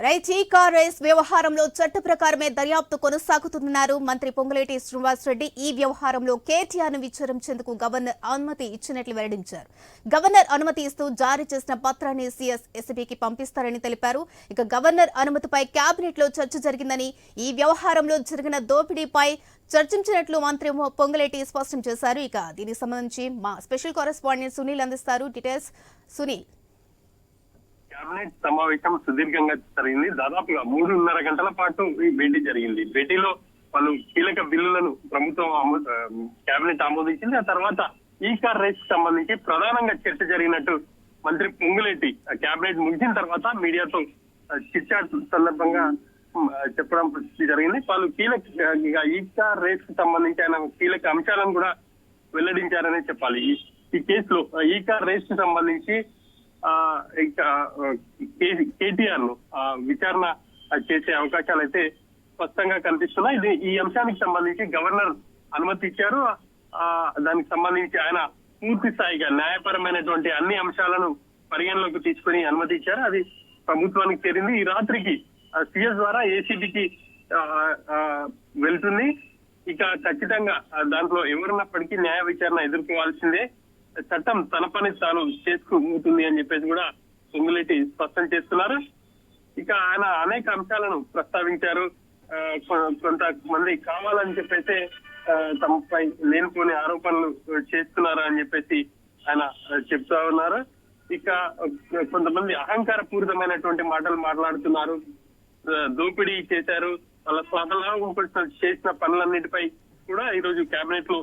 Right ఈ car race వ్యవహారంలో చట్ట ప్రకారమే దర్యాప్తు కొనసాగుతున్నారు మంత్రి పొంగులేటి శ్రీనివాస్ రెడ్డి. ఈ వ్యవహారంలో కేటీఆర్ ను విచారించేందుకు గవర్నర్ అనుమతి ఇచ్చినట్లు వెల్లడించారు. గవర్నర్ అనుమతి ఇస్తూ జారీ చేసిన పత్రాన్ని సీఎస్ ఎస్పీకి పంపిస్తారని తెలిపారు. ఇక గవర్నర్ అనుమతిపై కేబినెట్ లో చర్చ జరిగిందని, ఈ వ్యవహారంలో జరిగిన దోపిడీపై చర్చించినట్లు మంత్రి పొంగులేటి స్పష్టం చేశారు. ఇక దీనికి సంబంధించి మా స్పెషల్ కరెస్పాండెంట్ సునీల్ అందిస్తారు డీటెయిల్స్. సునీల్, కేబినెట్ సమావేశం సుదీర్ఘంగా జరిగింది. దాదాపుగా 3.5 గంటల పాటు ఈ భేటీ జరిగింది. భేటీలో పలు కీలక బిల్లులను ప్రభుత్వం కేబినెట్ ఆమోదించింది. ఆ తర్వాత ఈ కార్ రేస్ కి సంబంధించి ప్రధానంగా చర్చ జరిగినట్టు మంత్రి పొంగులేటి కేబినెట్ ముగిసిన తర్వాత మీడియాతో చిట్ చాట్ సందర్భంగా చెప్పడం జరిగింది. పలు కీలక ఈ కార్ రేస్ కి సంబంధించి ఆయన కీలక అంశాలను కూడా వెల్లడించారనే చెప్పాలి. ఈ కేసులో ఈ కార్ రేస్ కి సంబంధించి కేటీఆర్ ను విచారణ చేసే అవకాశాలు అయితే స్పష్టంగా కనిపిస్తున్నాయి. ఇది ఈ అంశానికి సంబంధించి గవర్నర్ అనుమతి ఇచ్చారు. దానికి సంబంధించి ఆయన పూర్తి స్థాయిగా న్యాయపరమైనటువంటి అన్ని అంశాలను పరిగణలోకి తీసుకుని అనుమతి ఇచ్చారు. అది ప్రభుత్వానికి చేరింది. ఈ రాత్రికి సిఎస్ ద్వారా ఏసీబీకి వెళ్తుంది. ఇక ఖచ్చితంగా దాంట్లో ఎవరున్నప్పటికీ న్యాయ విచారణ ఎదుర్కోవాల్సిందే. చట్టం తన పని తాను చేసుకుంటుంది అని చెప్పేసి కూడా పొంగులేటి స్పష్టం చేస్తున్నారు. ఇక ఆయన అనేక అంశాలను ప్రస్తావించారు. కొంతమంది కావాలని చెప్పేసి తమపై లేనిపోని ఆరోపణలు చేస్తున్నారు అని చెప్పేసి ఆయన చెప్తా ఉన్నారు. ఇక కొంతమంది అహంకార పూరితమైనటువంటి మాటలు మాట్లాడుతున్నారు. దోపిడీ చేశారు, వాళ్ళ స్వాతంత్రం చేసిన పనులన్నిటిపై కూడా ఈరోజు కేబినెట్ లో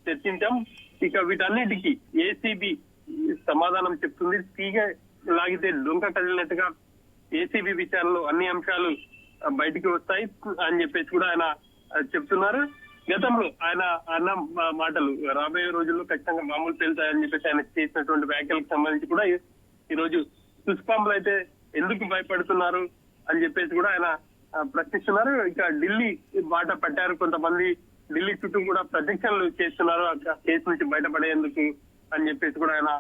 చర్చించాం. ఇక వీటన్నిటికీ ఏసీబీ సమాధానం చెప్తుంది. తీగ లాగితే డొంక కదిలినట్టుగా ఏసీబీ విచారణలో అన్ని అంశాలు బయటికి వస్తాయి అని చెప్పేసి కూడా ఆయన చెప్తున్నారు. గతంలో ఆయన అన్న మాటలు రాబోయే రోజుల్లో ఖచ్చితంగా మామూలు తేలుతాయని చెప్పేసి ఆయన చేసినటువంటి వ్యాఖ్యలకు సంబంధించి కూడా ఈరోజు దుష్పాంబులు అయితే ఎందుకు భయపడుతున్నారు అని చెప్పేసి కూడా ఆయన ప్రశ్నిస్తున్నారు. ఇక ఢిల్లీ బాట పట్టారు. కొంతమంది ఢిల్లీ చుట్టూ కూడా ప్రదక్షిణలు చేస్తున్నారు కేసు నుంచి బయటపడేందుకు అని చెప్పేసి కూడా ఆయన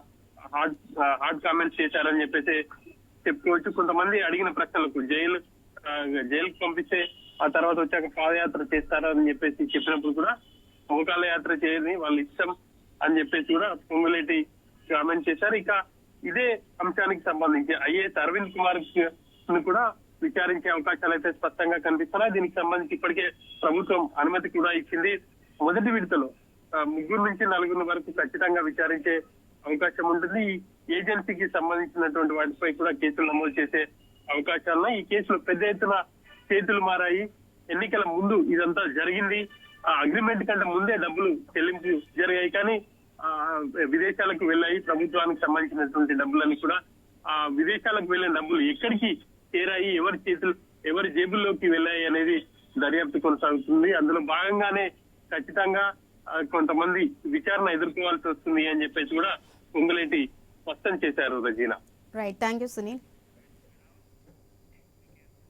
హార్డ్ కామెంట్స్ చేశారని చెప్పేసి చెప్పుకోవచ్చు. కొంతమంది అడిగిన ప్రశ్నలకు జైలుకు పంపిస్తే ఆ తర్వాత వచ్చాక పాదయాత్ర చేస్తారని చెప్పేసి చెప్పినప్పుడు కూడా మోకాళ్ళ యాత్ర చేయని వాళ్ళ ఇష్టం అని చెప్పేసి కూడా పొంగులేటి కామెంట్ చేశారు. ఇక ఇదే అంశానికి సంబంధించి ఐఏఎస్ అరవింద్ కుమార్ ను కూడా విచారించే అవకాశాలు అయితే స్పష్టంగా కనిపిస్తున్నాయి. దీనికి సంబంధించి ఇప్పటికే ప్రభుత్వం అనుమతి కూడా ఇచ్చింది. మొదటి విడతలో 3 నుంచి 4 వరకు ఖచ్చితంగా విచారించే అవకాశం ఉంటుంది. ఈ ఏజెన్సీకి సంబంధించినటువంటి వాటిపై కూడా కేసులు నమోదు చేసే అవకాశాలున్నాయి. ఈ కేసులో పెద్ద ఎత్తున చేతులు మారాయి. ఎన్నికల ముందు ఇదంతా జరిగింది. ఆ అగ్రిమెంట్ కంటే ముందే డబ్బులు చెల్లింపు జరిగాయి. కానీ విదేశాలకు వెళ్ళాయి. ప్రభుత్వానికి సంబంధించినటువంటి డబ్బులని కూడా ఆ విదేశాలకు వెళ్ళిన డబ్బులు ఎక్కడికి చేరాయి, ఎవరి జేబుల్లోకి వెళ్ళాయి అనేది దర్యాప్తు కొనసాగుతుంది. అందులో భాగంగానే ఖచ్చితంగా కొంతమంది విచారణ ఎదుర్కోవాల్సి వస్తుంది అని చెప్పేసి కూడా పొంగులేటి స్పష్టం చేశారు. Razina, right, thank you Sunil.